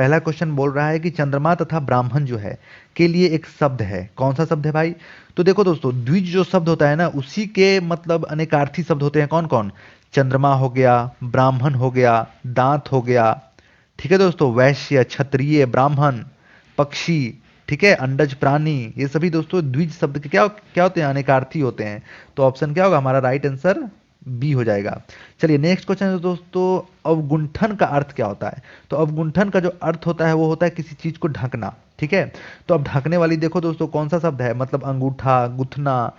पहला क्वेश्चन बोल रहा है कि चंद्रमा तथा ब्राह्मण जो है के लिए एक शब्द है। कौन सा शब्द है भाई? तो देखो दोस्तों, द्विज जो शब्द होता है ना, उसी के मतलब अनेकार्थी शब्द होते हैं। कौन कौन? चंद्रमा हो गया, ब्राह्मण हो गया, दांत हो गया, ठीक है दोस्तों, वैश्य, क्षत्रिय, ब्राह्मण, पक्षी, ठीक है, अंडज प्राणी, ये सभी दोस्तों द्विज शब्द के क्या क्या होते हैं? अनेकार्थी होते हैं। तो ऑप्शन क्या होगा हमारा? राइट आंसर बी हो जाएगा। चलिए नेक्स्ट क्वेश्चन है दोस्तों, अवगुंठन का अर्थ क्या होता है? तो अवगुंठन का जो अर्थ होता है वो होता है किसी चीज को ढकना, ठीक है। तो अब ढकने वाली देखो दोस्तों कौन सा शब्द है? मतलब अंगूठा, गुथना,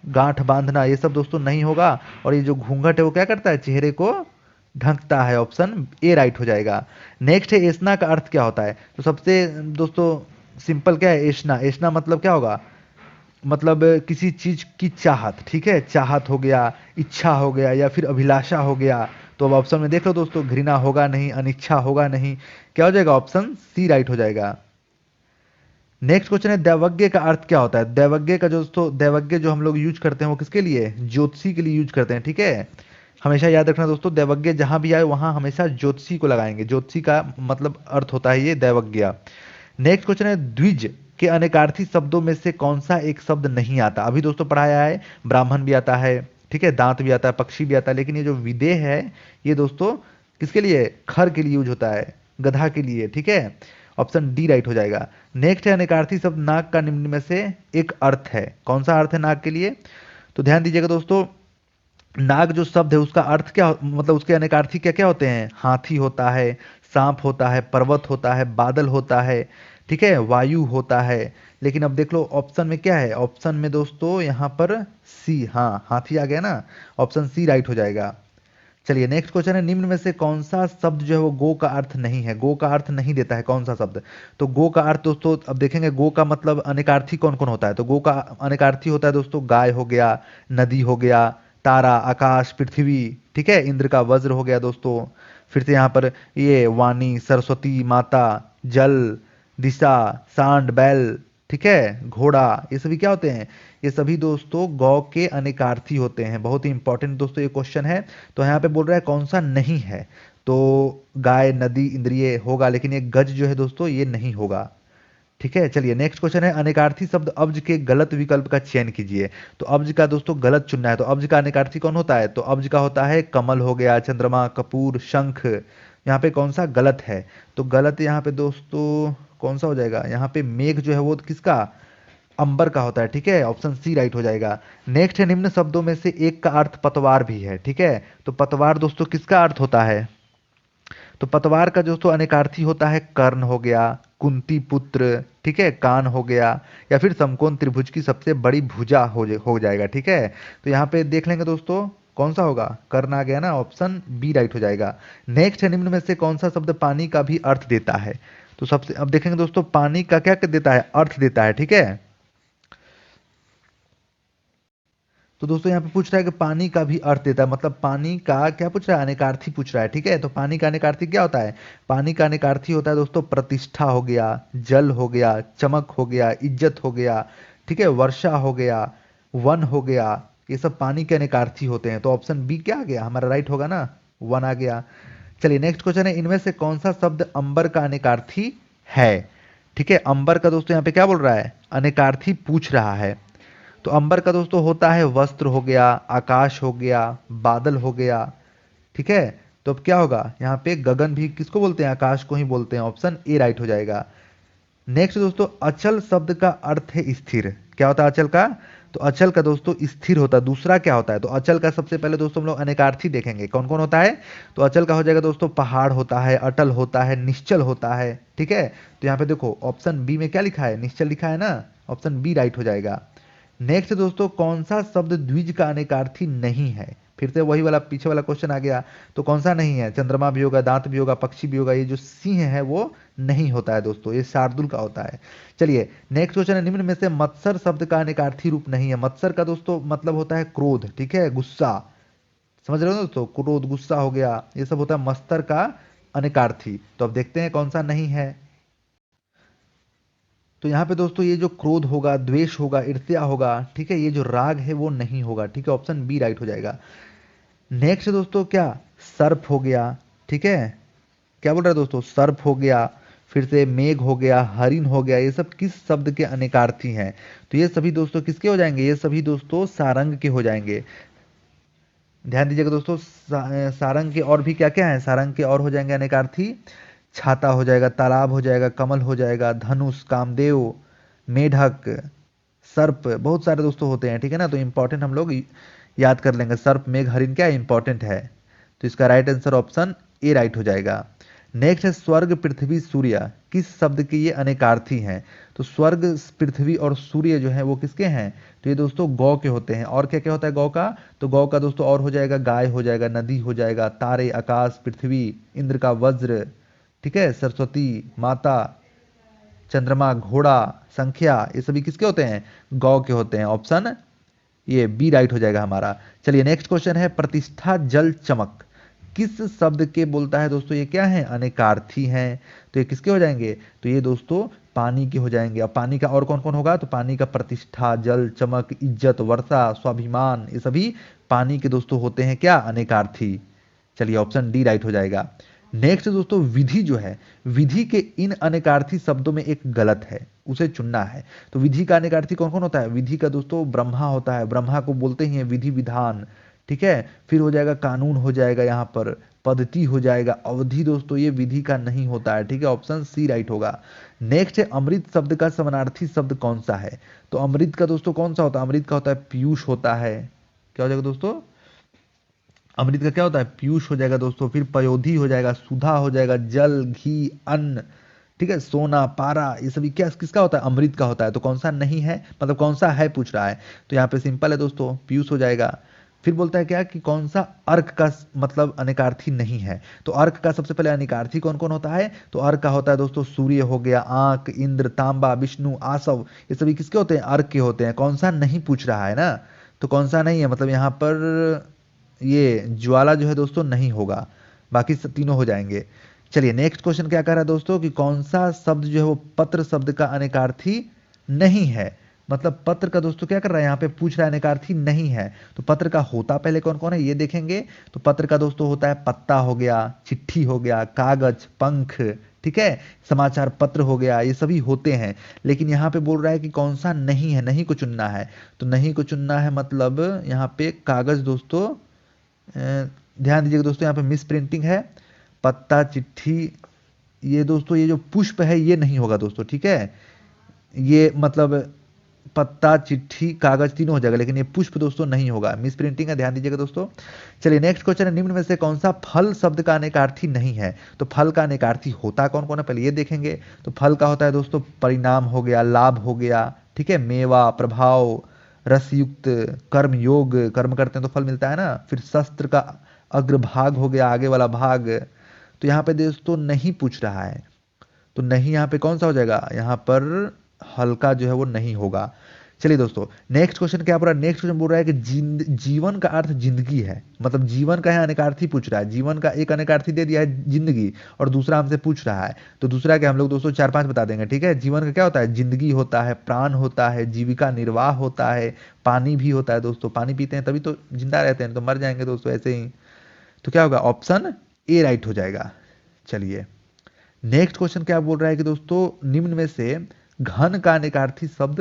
गांठ बांधना, ये सब दोस्तों नहीं होगा। और ये जो घूंघट है वो क्या करता है? चेहरे को ढकता है। ऑप्शन ए राइट हो जाएगा। नेक्स्ट है एसना का अर्थ क्या होता है? तो सबसे दोस्तों सिंपल क्या है? एसना, एसना मतलब क्या होगा? मतलब किसी चीज की चाहत, ठीक है, चाहत हो गया, इच्छा हो गया, या फिर अभिलाषा हो गया। तो अब ऑप्शन में देख लो दोस्तों, घृणा होगा नहीं, अनिच्छा होगा नहीं, क्या हो जाएगा? ऑप्शन सी राइट हो जाएगा। नेक्स्ट क्वेश्चन है दैवज्ञ का अर्थ क्या होता है? दैवज्ञ का जो दोस्तों, दैवज्ञ जो हम लोग यूज करते हैं वो किसके लिए? ज्योतिषी के लिए यूज करते हैं, ठीक है। हमेशा याद रखना दोस्तों, दैवज्ञ जहां भी आए वहां हमेशा ज्योतिषी को लगाएंगे। ज्योतिषी का मतलब अर्थ होता है ये दैवज्ञ। नेक्स्ट क्वेश्चन है द्विज के अनेकार्थी शब्दों में से कौन सा एक शब्द नहीं आता? अभी दोस्तों पढ़ाया है, ब्राह्मण भी आता है, ठीक है, दांत भी आता है, पक्षी भी आता है, लेकिन ये जो विदेह है ये दोस्तों किसके लिए? खर के लिए यूज होता है, गधा के लिए, ठीक है। ऑप्शन डी राइट हो जाएगा। नेक्स्ट है अनेकार्थी शब्द नाग का निम्न में से एक अर्थ है। कौन सा अर्थ है नाग के लिए? तो ध्यान दीजिएगा दोस्तों, नाग जो शब्द है उसका अर्थ क्या मतलब उसके अनेकार्थी क्या क्या होते हैं? हाथी होता है, सांप होता है, पर्वत होता है, बादल होता है, ठीक है, वायु होता है। लेकिन अब देख लो ऑप्शन में क्या है? ऑप्शन में दोस्तों यहाँ पर सी, हाँ हाथी आ गया ना। ऑप्शन सी राइट हो जाएगा। चलिए नेक्स्ट क्वेश्चन है निम्न में से कौन सा शब्द जो है वो गो का अर्थ नहीं है? गो का अर्थ नहीं देता है कौन सा शब्द? तो गो का अर्थ दोस्तों अब देखेंगे, गो का मतलब अनेकार्थी कौन कौन होता है? तो गो का अनेकार्थी होता है दोस्तों गाय हो गया, नदी हो गया, तारा, आकाश, पृथ्वी, ठीक है, इंद्र का वज्र हो गया दोस्तों। फिर से यहाँ पर ये वाणी, सरस्वती माता, जल, दिशा, सांड, बैल, ठीक है, घोड़ा, ये सभी क्या होते हैं? ये सभी दोस्तों गौ के अनेकार्थी होते हैं। बहुत ही इंपॉर्टेंट दोस्तों ये क्वेश्चन है। तो यहाँ पे बोल रहा है कौन सा नहीं है? तो गाय, नदी, इंद्रिय होगा, लेकिन ये गज जो है दोस्तों ये नहीं होगा, ठीक है। चलिए नेक्स्ट क्वेश्चन है अनेकार्थी शब्द अब्ज के गलत विकल्प का चयन कीजिए। तो अब्ज का दोस्तों गलत चुनना है। तो अब्ज का अनेकार्थी कौन होता है? तो अब्ज का होता है कमल हो गया, चंद्रमा, कपूर, शंख। यहाँ पे कौन सा गलत है? तो गलत यहाँ पे दोस्तों कौन सा हो जाएगा? यहाँ पे मेघ जो है वो किसका? अंबर का होता है, ठीक है। ऑप्शन सी राइट हो जाएगा। नेक्स्ट है निम्न शब्दों में से एक का अर्थ पतवार भी है, ठीक है। तो पतवार दोस्तों किसका अर्थ होता है? तो पतवार का दोस्तों अनेकार्थी होता है कर्ण हो गया, कुंती पुत्र, ठीक है, कान हो गया, या फिर समकोण त्रिभुज की सबसे बड़ी भुजा हो जाएगा, ठीक है। तो यहाँ पे देख लेंगे दोस्तों कौन सा होगा? कर्ण आ गया ना। ऑप्शन बी राइट हो जाएगा। नेक्स्ट है निम्न में से कौन सा शब्द पानी का भी अर्थ देता है? तो सबसे अब देखेंगे दोस्तों, पानी का क्या देता है? अर्थ देता है, ठीक है। तो दोस्तों यहाँ पे पूछ रहा है कि पानी का भी अर्थ देता है, मतलब पानी का क्या पूछ रहा है? अनेकार्थी पूछ रहा है, ठीक है। तो पानी का अनेकार्थी क्या होता है? पानी का अनेकार्थी होता है दोस्तों प्रतिष्ठा हो गया, जल हो गया, चमक हो गया, इज्जत हो गया, ठीक है, वर्षा हो गया, वन हो गया, ये सब पानी के अनेकार्थी होते हैं। तो ऑप्शन बी क्या आ गया हमारा? राइट होगा ना, वन आ गया। चलिए नेक्स्ट क्वेश्चन है इनमें से कौन सा शब्द अंबर का अनेकार्थी है? ठीक है, अंबर का दोस्तों यहाँ पे क्या बोल रहा है? अनेकार्थी पूछ रहा है। तो अंबर का दोस्तों होता है वस्त्र हो गया, आकाश हो गया, बादल हो गया, ठीक है। तो अब क्या होगा यहाँ पे? गगन भी किसको बोलते हैं? आकाश को ही बोलते हैं। ऑप्शन ए राइट हो जाएगा। नेक्स्ट दोस्तों अचल शब्द का अर्थ है स्थिर। क्या होता है अचल का? तो अचल का दोस्तों स्थिर होता है। दूसरा क्या होता है? तो अचल का सबसे पहले दोस्तों हम लोग अनेकार्थी देखेंगे कौन कौन होता है। तो अचल का हो जाएगा दोस्तों पहाड़ होता है, अटल होता है, निश्चल होता है, ठीक है। तो यहाँ पे देखो ऑप्शन बी में क्या लिखा है? निश्चल लिखा है ना। ऑप्शन बी राइट हो जाएगा। नेक्स्ट दोस्तों कौन सा शब्द द्विज का अनेकार्थी नहीं है? फिर से वही वाला पीछे वाला क्वेश्चन आ गया। तो कौन सा नहीं है? चंद्रमा भी होगा, दांत भी होगा, पक्षी भी होगा, ये जो सिंह है वो नहीं होता है दोस्तों, ये शार्दुल का होता है। चलिए नेक्स्ट क्वेश्चन है निम्न में से मत्सर शब्द का अनेकार्थी रूप नहीं है। मत्सर का दोस्तों मतलब होता है क्रोध, ठीक है, गुस्सा। समझ रहे हो दोस्तों? क्रोध, गुस्सा हो गया, ये सब होता है मत्सर का अनेकार्थी। तो अब देखते हैं कौन सा नहीं है। तो यहाँ पे दोस्तों ये जो क्रोध होगा, द्वेष होगा, ईर्ष्या होगा, ठीक है, ये जो राग है वो नहीं होगा, ठीक है। ऑप्शन बी राइट हो जाएगा। नेक्स्ट दोस्तों क्या? सर्प हो गया, ठीक है, क्या बोल रहा है दोस्तों? सर्प हो गया, फिर से मेघ हो गया, हरिण हो गया, ये सब किस शब्द के अनेकार्थी हैं? तो ये सभी दोस्तों किसके हो जाएंगे? ये सभी दोस्तों सारंग के हो जाएंगे। ध्यान दीजिएगा दोस्तों, सारंग के और भी क्या क्या है? सारंग के और हो जाएंगे अनेकार्थी, छाता हो जाएगा, तालाब हो जाएगा, कमल हो जाएगा, धनुष, कामदेव, मेढक, सर्प, बहुत सारे दोस्तों होते हैं, ठीक है ना। तो इंपॉर्टेंट हम लोग याद कर लेंगे। सर्प, मेघ, हरिण क्या इंपॉर्टेंट है। तो इसका right answer option A right हो जाएगा। नेक्स्ट है स्वर्ग, पृथ्वी, सूर्य, किस शब्द के ये अनेकार्थी हैं? तो स्वर्ग, पृथ्वी और सूर्य जो है वो किसके हैं? तो ये दोस्तों गौ के होते हैं। और क्या क्या होता है गौ का? तो गौ का दोस्तों और हो जाएगा, गाय हो जाएगा, नदी हो जाएगा, तारे, आकाश, पृथ्वी, इंद्र का वज्र, ठीक है, सरस्वती माता, चंद्रमा, घोड़ा, संख्या, ये सभी किसके होते हैं? गौ के होते हैं। ऑप्शन ये बी राइट हो जाएगा हमारा। चलिए नेक्स्ट क्वेश्चन है प्रतिष्ठा, जल, चमक, किस शब्द के बोलता है दोस्तों? ये क्या है? अनेकार्थी हैं। तो ये किसके हो जाएंगे? तो ये दोस्तों पानी के हो जाएंगे। अब पानी का और कौन कौन होगा? तो पानी का प्रतिष्ठा, जल, चमक, इज्जत, वर्षा, स्वाभिमान, ये सभी पानी के दोस्तों होते हैं क्या? अनेकार्थी। चलिए ऑप्शन डी राइट हो जाएगा। नेक्स्ट दोस्तों विधि जो है, विधि के इन अनेकार्थी शब्दों में एक गलत है, उसे चुनना है। तो विधि का अनेकार्थी कौन कौन होता है? विधि का दोस्तों ब्रह्मा होता है, ब्रह्मा को बोलते ही है विधि विधान, ठीक है। फिर हो जाएगा कानून, हो जाएगा यहाँ पर पद्धति, हो जाएगा अवधि, दोस्तों ये विधि का नहीं होता है, ठीक है। ऑप्शन सी राइट होगा। नेक्स्ट है अमृत शब्द का समानार्थी शब्द कौन सा है? तो अमृत का दोस्तों कौन सा होता है? अमृत का होता है पीयूष होता है। क्या हो जाएगा दोस्तों? अमृत का क्या होता है? पीयूष हो जाएगा दोस्तों। फिर पयोधी हो जाएगा, सुधा हो जाएगा, जल, घी, अन्न, ठीक है, सोना, पारा, ये सभी क्या किसका होता है? अमृत का होता है। तो कौन सा नहीं है, मतलब कौन सा है पूछ रहा है। तो यहाँ पे सिंपल है दोस्तों, पीयूष हो जाएगा। फिर बोलता है क्या कि कौन सा अर्क का मतलब अनेकार्थी नहीं है? तो अर्क का सबसे पहले अनेकार्थी कौन कौन होता है? तो अर्क का होता है दोस्तों सूर्य हो गया, आंख, इंद्र, तांबा, विष्णु, आसव, ये सभी किसके होते हैं? अर्क के होते हैं। कौन सा नहीं पूछ रहा है ना। तो कौन सा नहीं है, मतलब यहाँ पर ये ज्वाला जो है दोस्तों नहीं होगा, बाकी सब तीनों हो जाएंगे। चलिए नेक्स्ट क्वेश्चन क्या कर रहा है दोस्तों कि कौन सा शब्द जो है वो पत्र शब्द का अनेकार्थी नहीं है? मतलब पत्र का दोस्तों क्या कर रहा है यहाँ पे? पूछ रहा है, अनेकार्थी नहीं है। तो पत्र का होता पहले कौन कौन है ये देखेंगे। तो पत्र का दोस्तों होता है पत्ता हो गया, चिट्ठी हो गया, कागज, पंख, ठीक है, समाचार पत्र हो गया, ये सभी होते हैं। लेकिन यहाँ पे बोल रहा है कि कौन सा नहीं है, नहीं को चुनना है। तो नहीं को चुनना है, मतलब यहाँ पे कागज दोस्तों, ध्यान दीजिएगा दोस्तों यहाँ पे मिस प्रिंटिंग है। पत्ता, चिट्ठी, ये दोस्तों ये जो पुष्प है ये नहीं होगा दोस्तों, ठीक है। ये मतलब पत्ता, चिट्ठी, कागज तीनों हो जाएगा, लेकिन ये पुष्प दोस्तों नहीं होगा, मिस प्रिंटिंग है, ध्यान दीजिएगा दोस्तों। चलिए नेक्स्ट क्वेश्चन है निम्न में से कौन सा फल शब्द का अनेकार्थी नहीं है? तो फल का अनेकार्थी होता कौन कौन है पहले ये देखेंगे। तो फल का होता है दोस्तों परिणाम हो गया, लाभ हो गया, ठीक है, मेवा, प्रभाव, रसयुक्त, कर्म योग, कर्म करते हैं तो फल मिलता है ना। फिर शस्त्र का अग्रभाग हो गया, आगे वाला भाग। तो यहाँ पे दोस्तों नहीं पूछ रहा है, तो नहीं यहाँ पे कौन सा हो जाएगा? यहाँ पर हल्का जो है वो नहीं होगा। चलिए दोस्तों नेक्स्ट क्वेश्चन क्या बोल रहा है? नेक्स्ट क्वेश्चन बोल रहा है कि जीवन का अर्थ जिंदगी है, मतलब जीवन का है अनेकार्थी पूछ रहा है। जीवन का एक अनेकार्थी दे दिया है जिंदगी, और दूसरा हमसे पूछ रहा है। तो दूसरा क्या हम लोग दोस्तों चार पांच बता देंगे, ठीक है। जीवन का क्या होता है? जिंदगी होता है, प्राण होता है, जीविका निर्वाह होता है, पानी भी होता है दोस्तों। पानी पीते हैं तभी तो जिंदा रहते हैं, तो मर जाएंगे दोस्तों ऐसे ही। तो क्या होगा? ऑप्शन ए राइट हो जाएगा। चलिए नेक्स्ट क्वेश्चन क्या बोल रहा है कि दोस्तों निम्न में से घन का अनेकार्थी शब्द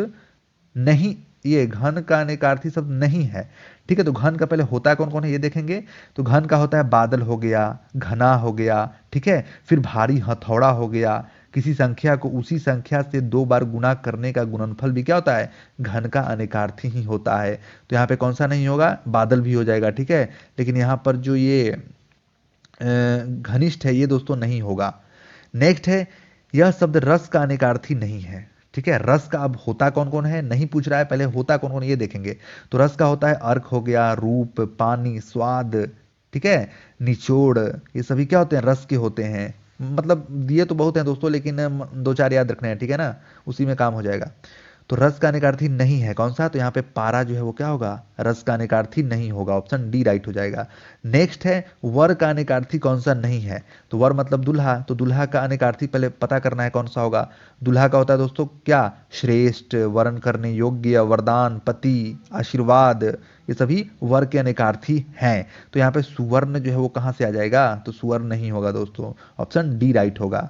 नहीं, ये घन का अनेकार्थी शब्द नहीं है, ठीक है। तो घन का पहले होता है कौन कौन है ये देखेंगे। तो घन का होता है बादल हो गया, घना हो गया, ठीक है। फिर भारी हथौड़ा हो गया, किसी संख्या को उसी संख्या से दो बार गुना करने का गुणनफल भी क्या होता है? घन का अनेकार्थी ही होता है। तो यहाँ पे कौन सा नहीं होगा? बादल भी हो जाएगा, ठीक है। लेकिन यहाँ पर जो ये घनिष्ठ है ये दोस्तों नहीं होगा। नेक्स्ट है यह शब्द रस का अनेकार्थी नहीं है, ठीक है। रस का अब होता कौन कौन है नहीं पूछ रहा है, पहले होता कौन कौन ये देखेंगे। तो रस का होता है अर्क हो गया, रूप, पानी, स्वाद, ठीक है, निचोड़, ये सभी क्या होते हैं? रस के होते हैं। मतलब दिए तो बहुत हैं दोस्तों, लेकिन दो चार याद रखने हैं, ठीक है ना, उसी में काम हो जाएगा। तो रस का अनेकार्थी नहीं है कौन सा? तो यहाँ पे पारा जो है वो क्या होगा? रस का अनेकार्थी नहीं होगा, ऑप्शन डी राइट हो जाएगा। नेक्स्ट है वर का अनेकार्थी कौन सा नहीं है? तो वर मतलब दुल्हा, तो दुल्हा का अनेकार्थी पहले पता करना है कौन सा होगा। दुल्हा का होता है दोस्तों क्या? श्रेष्ठ, वरण करने योग्य, वरदान, पति, आशीर्वाद, ये सभी वर के अनेकार्थी हैं। तो यहाँ पे सुवर्ण जो है वो कहाँ से आ जाएगा? तो सुवर्ण नहीं होगा दोस्तों, ऑप्शन डी राइट होगा।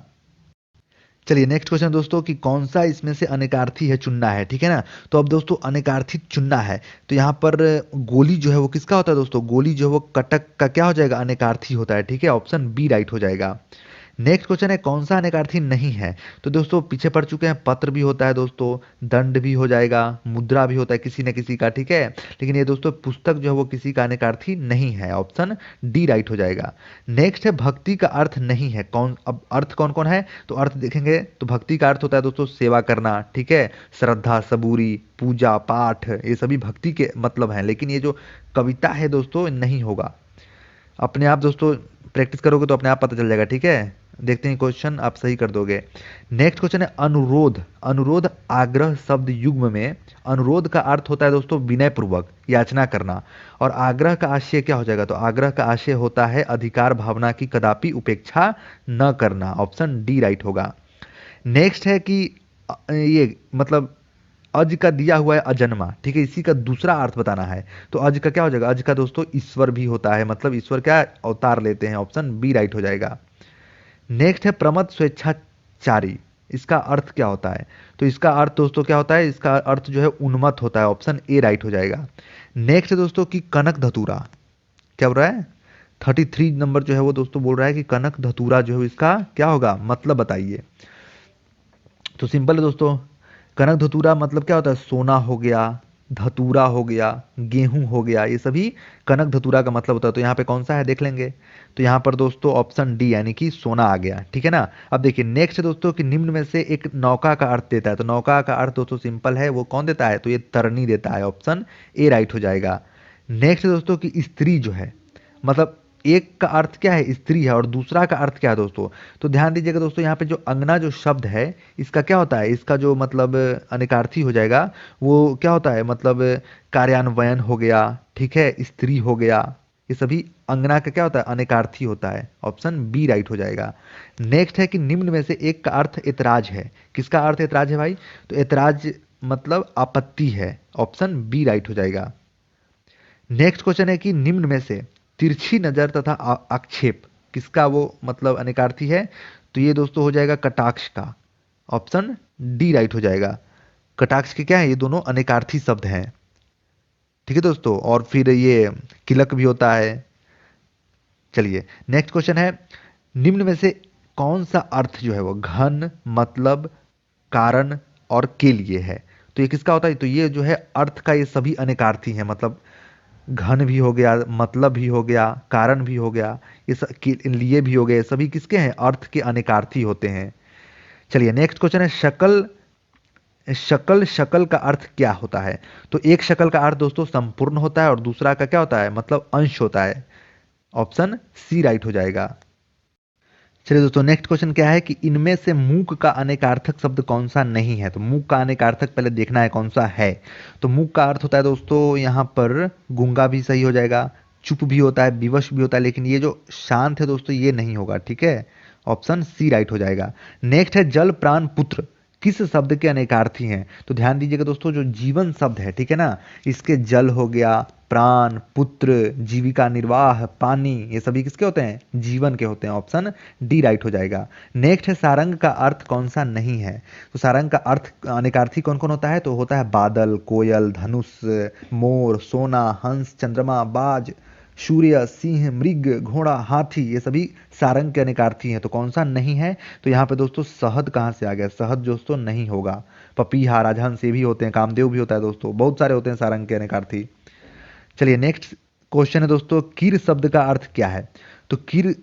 चलिए नेक्स्ट क्वेश्चन दोस्तों कि कौन सा इसमें से अनेकार्थी है चुनना है, ठीक है ना। तो अब दोस्तों अनेकार्थी चुनना है, तो यहाँ पर गोली जो है वो किसका होता है दोस्तों, गोली जो है वो कटक का क्या हो जाएगा, अनेकार्थी होता है, ठीक है, ऑप्शन बी राइट हो जाएगा। नेक्स्ट क्वेश्चन है कौन सा अनेकार्थी नहीं है। तो दोस्तों पीछे पढ़ चुके हैं, पत्र भी होता है दोस्तों, दंड भी हो जाएगा, मुद्रा भी होता है किसी न किसी का, ठीक है, लेकिन ये दोस्तों पुस्तक जो है वो किसी का अनेकार्थी नहीं है, ऑप्शन डी राइट हो जाएगा। नेक्स्ट है भक्ति का अर्थ नहीं है, कौन, अब अर्थ कौन कौन है, तो अर्थ देखेंगे तो भक्ति का अर्थ होता है दोस्तों सेवा करना, ठीक है, श्रद्धा सबूरी पूजा पाठ, ये सभी भक्ति के मतलब हैं, लेकिन ये जो कविता है दोस्तों नहीं होगा। अपने आप दोस्तों प्रैक्टिस करोगे तो अपने आप पता चल जाएगा, ठीक है। देखते हैं क्वेश्चन आप सही कर दोगे। नेक्स्ट क्वेश्चन है अनुरोध। अनुरोध आग्रह शब्द युग्म में अनुरोध का अर्थ होता है दोस्तों विनय पूर्वक याचना करना, और आग्रह का आशय क्या हो जाएगा, तो आग्रह का आशय होता है अधिकार भावना की कदापि उपेक्षा न करना, ऑप्शन डी राइट होगा। नेक्स्ट है कि ये मतलब अज का दिया हुआ है अजन्मा, ठीक है, इसी का दूसरा अर्थ बताना है, तो अज का क्या हो जाएगा, अज का दोस्तों ईश्वर भी होता है, मतलब ईश्वर क्या अवतार लेते हैं, ऑप्शन बी राइट हो जाएगा। नेक्स्ट है प्रमथ स्वेच्छाचारी, इसका अर्थ क्या होता है, तो इसका अर्थ दोस्तों क्या होता है, इसका अर्थ जो है उन्मत्त होता है, ऑप्शन ए राइट हो जाएगा। नेक्स्ट है दोस्तों कि कनक धतूरा, क्या बोल रहा है, 33 नंबर जो है वो दोस्तों बोल रहा है कि कनक धतूरा जो है इसका क्या होगा, मतलब बताइए। तो सिंपल है दोस्तों, कनक धतूरा मतलब क्या होता है, सोना हो गया, धतूरा हो गया, गेहूं हो गया, ये सभी कनक धतूरा का मतलब होता है। तो यहाँ पे कौन सा है देख लेंगे, तो यहाँ पर दोस्तों ऑप्शन डी यानी कि सोना आ गया, ठीक है ना। अब देखिए नेक्स्ट है दोस्तों कि निम्न में से एक नौका का अर्थ देता है, तो नौका का अर्थ दोस्तों सिंपल है, वो कौन देता है, तो ये तरनी देता है, ऑप्शन ए राइट हो जाएगा। नेक्स्ट है दोस्तों कि स्त्री जो है, मतलब एक का अर्थ क्या है स्त्री है और दूसरा का अर्थ क्या है दोस्तों, तो ध्यान दीजिएगा दोस्तों, यहाँ पे जो अंगना जो शब्द है इसका क्या होता है, इसका जो मतलब अनेकार्थी हो जाएगा वो क्या होता है, मतलब कार्यान्वयन हो गया, ठीक है, स्त्री हो गया, ये सभी अंगना का क्या होता है, अनेकार्थी होता है, ऑप्शन बी राइट हो जाएगा। नेक्स्ट है कि निम्न में से एक का अर्थ ऐतराज है, किसका अर्थ ऐतराज है भाई, तो ऐतराज मतलब आपत्ति है, ऑप्शन बी राइट हो जाएगा। नेक्स्ट क्वेश्चन है कि निम्न में से तिरछी नजर तथा आक्षेप किसका वो मतलब अनेकार्थी है, तो ये दोस्तों हो जाएगा कटाक्ष का, ऑप्शन डी राइट हो जाएगा। कटाक्ष के क्या है, ये दोनों अनेकार्थी शब्द हैं, ठीक है दोस्तों, और फिर ये किलक भी होता है। चलिए नेक्स्ट क्वेश्चन है निम्न में से कौन सा अर्थ जो है वो घन मतलब कारण और के लिए है, तो ये किसका होता है, तो ये जो है अर्थ का ये सभी अनेकार्थी हैं, मतलब घन भी हो गया, मतलब भी हो गया, कारण भी हो गया, ये के लिए भी हो गए, सभी किसके हैं, अर्थ के अनेकार्थी होते हैं। चलिए नेक्स्ट क्वेश्चन है शकल। शकल, शकल का अर्थ क्या होता है, तो एक शकल का अर्थ दोस्तों संपूर्ण होता है और दूसरा का क्या होता है, मतलब अंश होता है, ऑप्शन सी राइट हो जाएगा। चलिए दोस्तों नेक्स्ट क्वेश्चन क्या है कि इनमें से मूक का अनेकार्थक शब्द कौन सा नहीं है, तो मूक का अनेकार्थक पहले देखना है कौन सा है, तो मूक का अर्थ होता है दोस्तों यहाँ पर गूंगा भी सही हो जाएगा, चुप भी होता है, विवश भी होता है, लेकिन ये जो शांत है दोस्तों ये नहीं होगा, ठीक है, ऑप्शन सी राइट हो जाएगा। नेक्स्ट है जल प्राण पुत्र, किस शब्द के अनेकार्थी हैं, तो ध्यान दीजिएगा दोस्तों जो जीवन शब्द है, ठीक है ना, इसके जल हो गया, प्राण, पुत्र, जीविका निर्वाह, पानी, ये सभी किसके होते हैं, जीवन के होते हैं, ऑप्शन डी राइट हो जाएगा। नेक्स्ट है सारंग का अर्थ कौन सा नहीं है, तो सारंग का अर्थ अनेकार्थी कौन कौन होता है, तो होता है बादल, कोयल, धनुष, मोर, सोना, हंस, चंद्रमा, बाज, सूर्य, सिंह, मृग, घोड़ा, हाथी, ये सभी सारंग के अनेकार्थी हैं, तो कौन सा नहीं है, तो यहाँ पे दोस्तों शहद कहाँ से आ गया, शहद दोस्तों नहीं होगा, पपीहा, राजहंस ये भी होते हैं, कामदेव भी होता है दोस्तों, बहुत सारे होते हैं सारंग के अनेकार्थी। चलिए नेक्स्ट क्वेश्चन है दोस्तों किर शब्द का अर्थ क्या है, तो किर,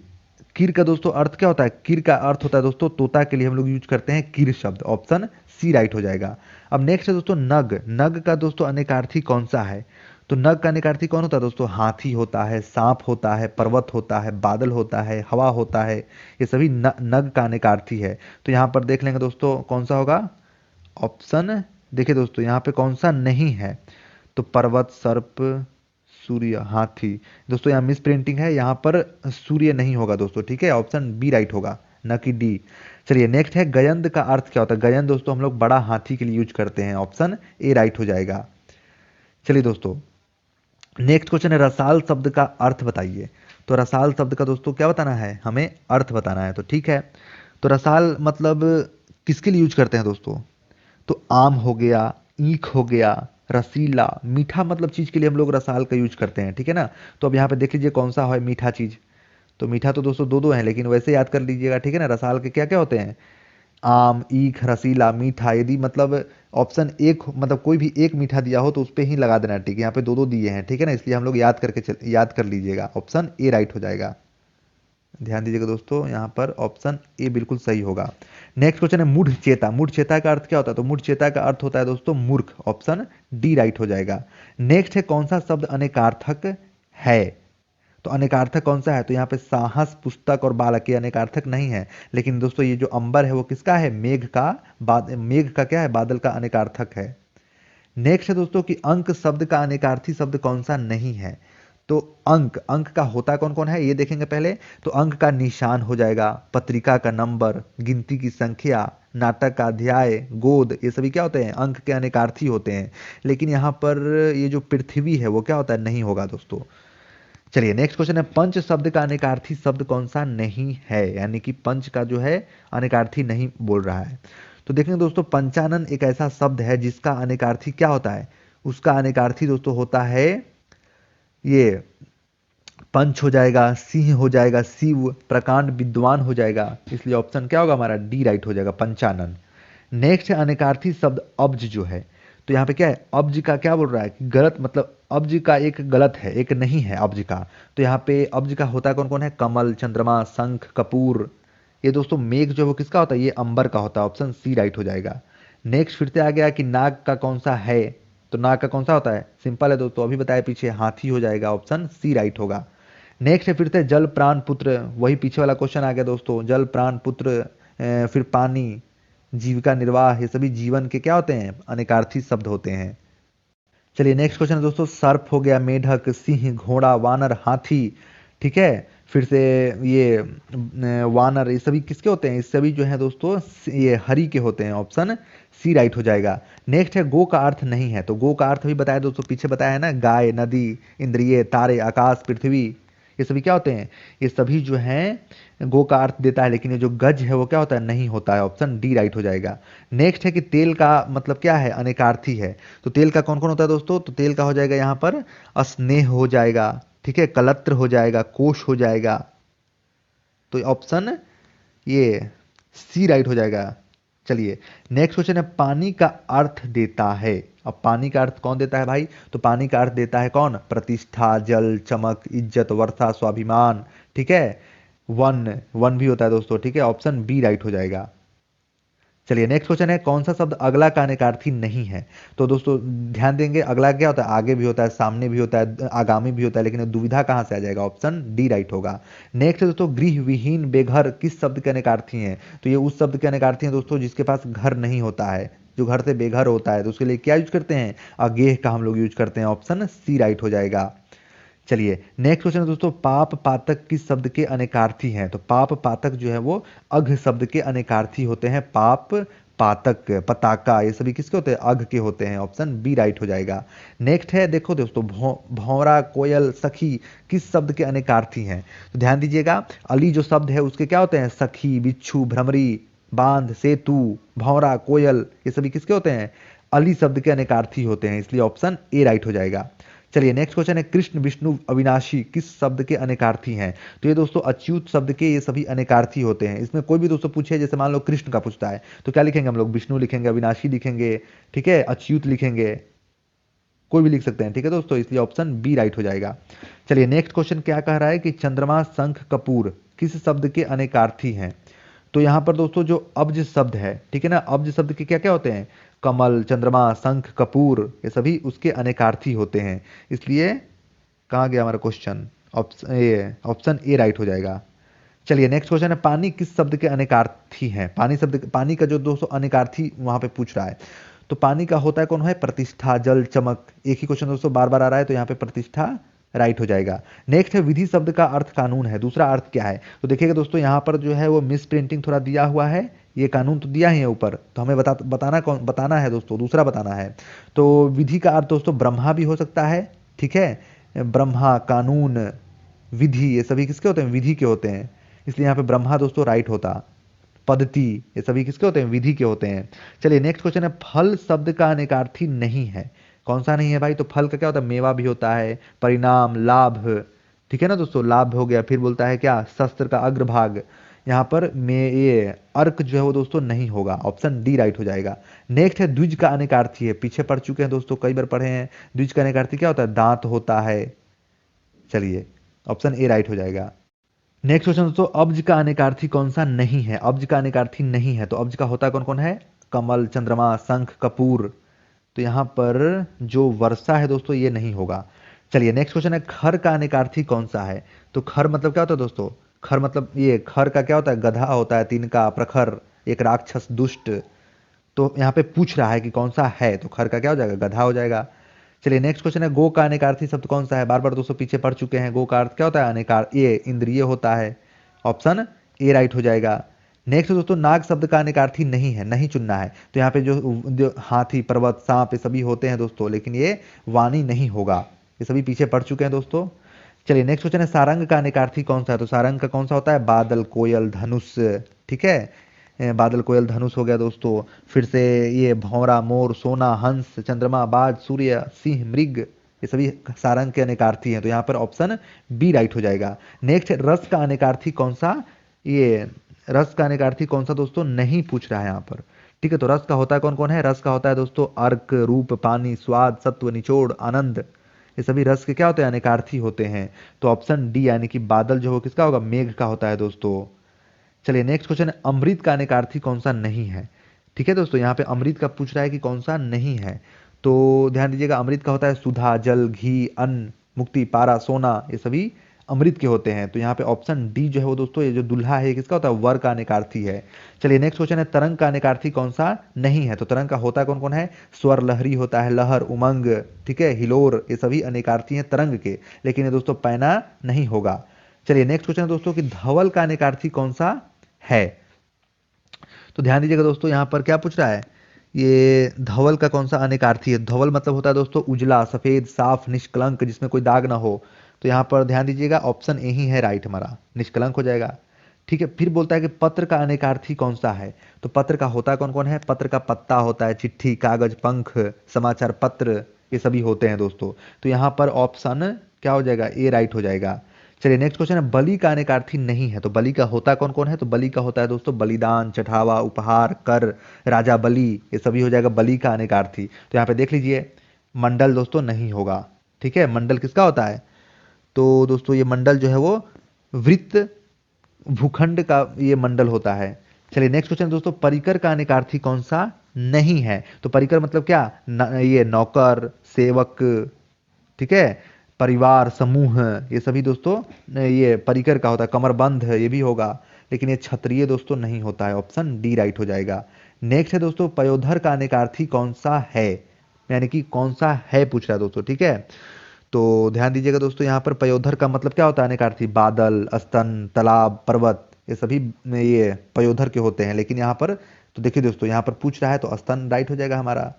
किर का दोस्तों अर्थ क्या होता है, किर का अर्थ होता है दोस्तों तोता के लिए हम लोग यूज करते हैं किर शब्द, ऑप्शन सी राइट हो जाएगा। अब नेक्स्ट है दोस्तों नग। नग का दोस्तों अनेकार्थी कौन सा है, तो नग का अनेकार्थी कौन होता है दोस्तों, हाथी होता है, सांप होता है, पर्वत होता है, बादल होता है, हवा होता है, ये सभी नग का अनेकार्थी है। तो यहाँ पर देख लेंगे दोस्तों कौन सा होगा, ऑप्शन देखिए दोस्तों यहाँ पे कौन सा नहीं है, तो पर्वत, सर्प, सूर्य, हाथी, दोस्तों यहाँ मिस प्रिंटिंग है, यहाँ पर सूर्य नहीं होगा दोस्तों, ठीक है, ऑप्शन बी राइट होगा न कि डी। चलिए नेक्स्ट है गयंद का अर्थ क्या होता है, गयंद दोस्तों हम लोग बड़ा हाथी के लिए यूज करते हैं, ऑप्शन ए राइट हो जाएगा। चलिए दोस्तों नेक्स्ट क्वेश्चन है रसाल शब्द का अर्थ बताइए, तो रसाल शब्द का दोस्तों क्या बताना है, हमें अर्थ बताना है, तो ठीक है, तो रसाल मतलब किसके लिए यूज करते हैं दोस्तों? तो आम हो गया, ईख हो गया, रसीला, मीठा मतलब चीज के लिए हम लोग रसाल का यूज करते हैं, ठीक है ना। तो अब यहाँ पे देख लीजिए कौन सा है मीठा चीज। तो मीठा तो दोस्तों दो दो है, लेकिन वैसे याद कर लीजिएगा, ठीक है ना। रसाल के क्या क्या होते हैं? आम, ईख, रसीला, मीठा। यदि मतलब ऑप्शन एक मतलब कोई भी एक मीठा दिया हो तो उस पे ही लगा देना, ठीक है। यहाँ पे दो दो दिए हैं, ठीक है ना, इसलिए हम लोग याद कर लीजिएगा। ऑप्शन ए राइट हो जाएगा। ध्यान दीजिएगा दोस्तों, यहाँ पर ऑप्शन ए बिल्कुल सही होगा। नेक्स्ट क्वेश्चन है मूढ़ चेता। मूढ़ चेता का अर्थ क्या होता है? तो मूढ़ चेता का अर्थ होता है दोस्तों मूर्ख। ऑप्शन डी राइट हो जाएगा। नेक्स्ट है कौन सा शब्द अनेकार्थक है? तो अनेकार्थक कौन सा है? तो यहाँ पे साहस, पुस्तक और बालक, ये अनेकार्थक नहीं है। लेकिन दोस्तों ये जो अंबर है वो किसका है? मेघ का। मेघ का क्या है? बादल का अनेकार्थक है। नेक्स्ट है दोस्तों कि अंक शब्द का अनेकार्थी शब्द कौन सा नहीं है? तो अंक, अंक का होता कौन कौन है ये देखेंगे पहले। तो अंक का निशान हो जाएगा, पत्रिका का नंबर, गिनती की संख्या, नाटक का अध्याय, गोद, ये सभी क्या होते हैं? अंक के अनेकार्थी होते हैं। लेकिन यहाँ पर ये जो पृथ्वी है वो क्या होता है? नहीं होगा दोस्तों। चलिए नेक्स्ट क्वेश्चन है पंच शब्द का अनेकार्थी शब्द कौन सा नहीं है? यानी कि पंच का जो है अनेकार्थी नहीं बोल रहा है। तो देखेंगे दोस्तों पंचानन एक ऐसा शब्द है जिसका अनेकार्थी क्या होता है? उसका अनेकार्थी दोस्तों होता है ये पंच हो जाएगा, सिंह हो जाएगा, शिव, प्रकांड, विद्वान हो जाएगा। इसलिए ऑप्शन क्या होगा हमारा? डी राइट हो जाएगा, पंचानन। नेक्स्ट है अनेकार्थी शब्द अब्ज जो है। तो यहाँ पे क्या है? अब्ज का क्या बोल रहा है कि गलत, मतलब अब्ज का एक गलत है, एक नहीं है अब्ज का। तो यहाँ पे अब्ज का होता है कौन कौन है? कमल, चंद्रमा, शंख, कपूर। ये दोस्तों मेघ जो है वो किसका होता है? ये अंबर का होता है। ऑप्शन सी राइट हो जाएगा। नेक्स्ट फिर से आ गया कि नाग का कौन सा है? तो नाग का कौन सा होता है? सिंपल है दोस्तों, अभी बताया पीछे, हाथी हो जाएगा। ऑप्शन सी राइट होगा। नेक्स्ट है फिर से जल प्राण पुत्र, वही पीछे वाला क्वेश्चन आ गया दोस्तों। जल प्राण पुत्र, फिर पानी, जीविका निर्वाह, ये सभी जीवन के क्या होते हैं? अनेकार्थी शब्द होते हैं। चलिए नेक्स्ट क्वेश्चन है दोस्तों सर्प हो गया, मेढक, सिंह, घोड़ा, वानर, हाथी, ठीक है। फिर से ये वानर, ये सभी किसके होते हैं? ये सभी जो है दोस्तों ये हरि के होते हैं। ऑप्शन सी राइट हो जाएगा। नेक्स्ट है गो का अर्थ नहीं है। तो गो का अर्थ भी बताया दोस्तों, पीछे बताया है ना, गाय, नदी, इंद्रिय, तारे, आकाश, पृथ्वी, ये सभी क्या होते हैं? ये सभी जो हैं गो का अर्थ देता है, लेकिन ये जो गज है वो क्या होता है? नहीं होता है। ऑप्शन डी राइट हो जाएगा। नेक्स्ट है कि तेल का मतलब क्या है? अनेकार्थी है। तो तेल का कौन कौन होता है दोस्तों? तो तेल का हो जाएगा यहाँ पर स्नेह हो जाएगा, ठीक है, कलत्र हो जाएगा, कोश हो जाएगा। तो ऑप्शन ये सी राइट हो जाएगा। चलिए नेक्स्ट क्वेश्चन है पानी का अर्थ देता है। अब पानी का अर्थ कौन देता है भाई? तो पानी का अर्थ देता है कौन? प्रतिष्ठा, जल, चमक, इज्जत, वर्षा, स्वाभिमान, ठीक है। वन, वन भी होता है दोस्तों, ठीक है। ऑप्शन बी राइट हो जाएगा। चलिए नेक्स्ट क्वेश्चन है कौन सा शब्द अगला का अनेकार्थी नहीं है? तो दोस्तों ध्यान देंगे, अगला क्या होता है? आगे भी होता है, सामने भी होता है, आगामी भी होता है, लेकिन दुविधा कहाँ से आ जाएगा? ऑप्शन डी राइट होगा। नेक्स्ट है दोस्तों गृह विहीन, बेघर, किस शब्द के अनेकार्थी हैं? तो ये उस शब्द के अनेकार्थी हैं दोस्तों जिसके पास घर नहीं होता है, जो घर से बेघर होता है। तो उसके लिए क्या यूज करते हैं? अगेह का हम लोग यूज करते हैं। ऑप्शन सी राइट हो जाएगा। चलिए नेक्स्ट क्वेश्चन है दोस्तों पाप पातक किस शब्द के अनेकार्थी हैं? तो पाप पातक जो है वो अघ शब्द के अनेकार्थी होते हैं। पाप, पातक, पताका, ये सभी किसके होते हैं? अघ के होते हैं। ऑप्शन बी राइट हो जाएगा। नेक्स्ट है देखो दोस्तों भौरा, कोयल, सखी, किस शब्द के अनेकार्थी हैं? तो ध्यान दीजिएगा अली जो शब्द है उसके क्या होते हैं? सखी, बिच्छू, भ्रमरी, बांध, सेतु, भौरा, कोयल, ये सभी किसके होते हैं? अली शब्द के अनेकार्थी होते हैं। इसलिए ऑप्शन ए राइट हो जाएगा। चलिए नेक्स्ट क्वेश्चन है कृष्ण, विष्णु, अविनाशी, किस शब्द के अनेकार्थी हैं? तो ये दोस्तों अच्युत शब्द के ये सभी अनेकार्थी होते हैं। इसमें कोई भी दोस्तों पूछे, जैसे मान लो कृष्ण का पूछता है तो क्या लिखेंगे हम लोग? विष्णु लिखेंगे, अविनाशी लिखेंगे, ठीक है, अच्युत लिखेंगे, कोई भी लिख सकते हैं, ठीक है दोस्तों। इसलिए ऑप्शन बी राइट हो जाएगा। चलिए नेक्स्ट क्वेश्चन क्या कह रहा है कि चंद्रमा, शंख, कपूर किस शब्द के अनेकार्थी हैं? तो यहाँ पर दोस्तों जो अब्ज शब्द है, ठीक है ना, अब्ज शब्द के क्या क्या होते हैं? कमल, चंद्रमा, शंख, कपूर, ये सभी उसके अनेकार्थी होते हैं। इसलिए कहाँ गया हमारा क्वेश्चन? ऑप्शन ए राइट हो जाएगा। चलिए नेक्स्ट क्वेश्चन है पानी किस शब्द के अनेकार्थी हैं? पानी शब्द, पानी का जो दोस्तों अनेकार्थी वहां पे पूछ रहा है। तो पानी का होता है कौन है? प्रतिष्ठा, जल, चमक। एक ही क्वेश्चन दोस्तों बार बार आ रहा है, तो यहाँ पे प्रतिष्ठा राइट हो जाएगा। नेक्स्ट है विधि शब्द का अर्थ कानून है, दूसरा अर्थ क्या है? तो देखिएगा दोस्तों यहाँ पर जो है वो मिस प्रिंटिंग थोड़ा दिया हुआ है, ये कानून तो दिया ही है ऊपर, तो हमें बताना है दोस्तों, दूसरा बताना है। तो विधि का अर्थ दोस्तों ब्रह्मा भी हो सकता है, ठीक है, ब्रह्मा, कानून, विधि, ये सभी किसके होते हैं? विधि के होते हैं। इसलिए यहाँ पे ब्रह्मा दोस्तों राइट होता। पद्धति, ये सभी किसके होते हैं, विधि के होते हैं। चलिए नेक्स्ट क्वेश्चन है, फल शब्द का अनेकार्थी नहीं है। कौन सा नहीं है भाई, तो फल का क्या होता है, मेवा भी होता है, परिणाम, लाभ, ठीक है ना दोस्तों, लाभ हो गया। फिर बोलता है क्या, शस्त्र का अग्रभाग, यहाँ पर में ये अर्क जो है वो दोस्तों नहीं होगा, ऑप्शन डी राइट हो जाएगा। नेक्स्ट है द्विज का अनेकार्थी है, पीछे पढ़ चुके हैं दोस्तों, कई बार पढ़े हैं। द्विज का अनेकार्थी क्या होता है, दांत होता है। चलिए ऑप्शन ए राइट हो जाएगा। नेक्स्ट क्वेश्चन दोस्तों, अब्ज का अनेकार्थी कौन सा नहीं है, अब्ज का अनेकार्थी नहीं है, तो अब्ज का होता कौन कौन है, कमल, चंद्रमा, शंख, कपूर, तो यहाँ पर जो वर्षा है दोस्तों ये नहीं होगा। चलिए नेक्स्ट क्वेश्चन है, खर का अनेकार्थी कौन सा है, तो खर मतलब क्या होता है दोस्तों, खर मतलब ये खर का क्या होता है, गधा होता है, तिनका, प्रखर, एक राक्षस, दुष्ट, तो यहाँ पे पूछ रहा है कि कौन सा है, तो खर का क्या हो जाएगा, गधा हो जाएगा। चलिए नेक्स्ट क्वेश्चन है, गो का अनेकार्थी शब्द कौन सा है, बार बार दोस्तों पीछे पढ़ चुके हैं, गो का अर्थ क्या होता है, अनेकार, ये इंद्रिय होता है, ऑप्शन ए राइट हो जाएगा। नेक्स्ट दोस्तों, नाग शब्द का अनेकार्थी नहीं है, नहीं चुनना है, तो यहाँ पे जो हाथी, पर्वत, सांप ये सभी होते हैं दोस्तों, लेकिन ये वाणी नहीं होगा, ये सभी पीछे पढ़ चुके हैं दोस्तों। चलिए नेक्स्ट क्वेश्चन है, सारंग का अनेकार्थी कौन सा है, तो सारंग का कौन सा होता है, बादल, कोयल, धनुष, ठीक है, बादल, कोयल, धनुष हो गया दोस्तों। फिर से ये भौरा, मोर, सोना, हंस, चंद्रमा, बाज, सूर्य, सिंह, मृग, ये सभी सारंग के अनेकार्थी हैं, तो यहाँ पर ऑप्शन बी राइट हो जाएगा। नेक्स्ट है, रस का अनेकार्थी कौन सा, ये रस का अनेकार्थी कौन सा दोस्तों नहीं पूछ रहा है यहाँ पर, ठीक है, तो रस का होता है कौन कौन है, रस का होता है दोस्तों अर्क, रूप, पानी, स्वाद, सत्व, निचोड़, आनंद, ये सभी रस के क्या होते हैं, अनेकार्थी होते हैं, तो ऑप्शन डी यानी कि बादल जो हो किसका होगा, मेघ का होता है दोस्तों। चलिए नेक्स्ट क्वेश्चन है, अमृत का अनेकार्थी कौन सा नहीं है, ठीक है दोस्तों, यहाँ पे अमृत का पूछ रहा है कि कौन सा नहीं है, तो ध्यान दीजिएगा, अमृत का होता है सुधा, जल, घी, अन्न, मुक्ति, पारा, सोना, ये सभी अमृत के होते हैं, तो यहाँ पे ऑप्शन डी जो है वो दोस्तों, ये जो दुल्हा है किसका होता है, वर का अनेकार्थी है। चलिए नेक्स्ट क्वेश्चन है, तरंग का अनेकार्थी कौन सा नहीं है, तो तरंग का होता कौन कौन है, स्वर, लहरी होता है, लहर, उमंग, ठीक है, हिलोर, ये सभी अनेकार्थी हैं तरंग के, लेकिन ये दोस्तों पैना नहीं होगा। चलिए नेक्स्ट क्वेश्चन है दोस्तों कि धवल का अनेकार्थी कौन सा है, तो ध्यान दीजिएगा दोस्तों, यहाँ पर क्या पूछ रहा है, ये धवल का कौन सा अनेकार्थी है, धवल मतलब होता है दोस्तों उजला, सफेद, साफ, निष्कलंक, जिसमें कोई दाग ना हो, तो यहाँ पर ध्यान दीजिएगा ऑप्शन ए ही है राइट हमारा, निष्कलंक हो जाएगा, ठीक है। फिर बोलता है कि पत्र का अनेकार्थी कौन सा है, तो पत्र का होता कौन कौन है, पत्र का पत्ता होता है, चिट्ठी, कागज, पंख, समाचार पत्र, ये सभी होते हैं दोस्तों, तो यहाँ पर ऑप्शन क्या हो जाएगा, ए राइट हो जाएगा। चलिए नेक्स्ट क्वेश्चन है, बलि का अनेकार्थी नहीं है, तो बलि का होता कौन कौन है, तो बलि का होता है दोस्तों बलिदान, चढ़ावा, उपहार, कर, राजा बलि, ये सभी हो जाएगा बलि का अनेकार्थी, तो यहाँ पे देख लीजिए मंडल दोस्तों नहीं होगा, ठीक है, मंडल किसका होता है, तो दोस्तों ये मंडल जो है वो वृत्त, भूखंड का ये मंडल होता है। चलिए नेक्स्ट क्वेश्चन दोस्तों, परिकर का अनेकार्थी कौन सा नहीं है, तो परिकर मतलब क्या, ये नौकर, सेवक, ठीक है, परिवार, समूह, ये सभी दोस्तों ये परिकर का होता है, कमरबंध ये भी होगा, लेकिन ये क्षत्रिय दोस्तों नहीं होता है, ऑप्शन डी राइट हो जाएगा। नेक्स्ट है दोस्तों, पयोधर का अनेकार्थी कौन सा है, यानी कि कौन सा है पूछ रहा है दोस्तों, ठीक है, तो ध्यान दीजिएगा दोस्तों, यहाँ पर पयोधर का मतलब क्या होता है अनेकार्थी, बादल, स्तन, तालाब, पर्वत, ये सभी ये पयोधर के होते हैं, लेकिन यहाँ पर तो देखिए दोस्तों यहाँ पर पूछ रहा है तो स्तन राइट हो जाएगा हमारा।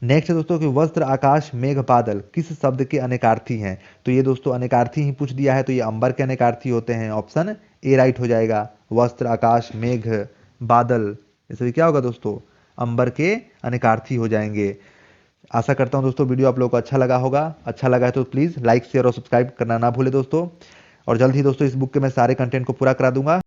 नेक्स्ट है दोस्तों कि वस्त्र, आकाश, मेघ, बादल किस शब्द के अनेकार्थी हैं, तो ये दोस्तों अनेकार्थी ही पूछ दिया है, तो ये अंबर के अनेकार्थी होते हैं, ऑप्शन ए राइट हो जाएगा। वस्त्र, आकाश, मेघ, बादल, ये सभी क्या होगा दोस्तों, अंबर के अनेकार्थी हो जाएंगे। आशा करता हूं दोस्तों वीडियो आप लोगों को अच्छा लगा होगा, अच्छा लगा है तो प्लीज़ लाइक, शेयर और सब्सक्राइब करना ना भूले दोस्तों, और जल्द ही दोस्तों इस बुक के मैं सारे कंटेंट को पूरा करा दूंगा।